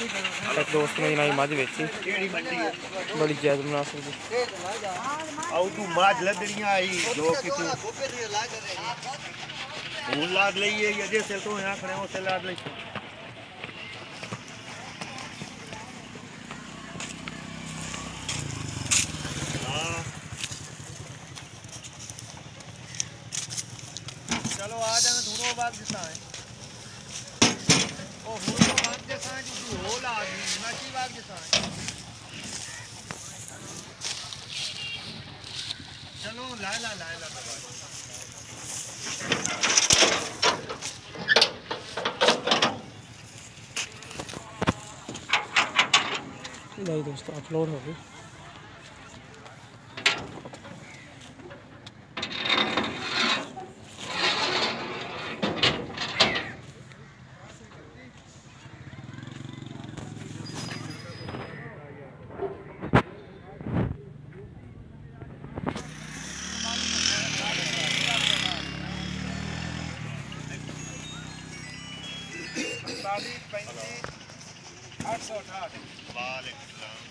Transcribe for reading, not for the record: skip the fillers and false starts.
एक दोस्त ने ना मझ बेची बड़ी जायज मुनासिब दी आउ तू माज लदड़ियां आई जो कि तू हूं लाद लईए या जैसे तो यहां खड़े हो से लाद लई हां चलो आ जाने थोड़ो बाद दिसा है ओ हुरो बात जैसा है तू होला आदमी नाची बात जैसा है चलो ला नहीं दोस्तों अपलोड हो गई तारीख 35 868 वालेकुम सलाम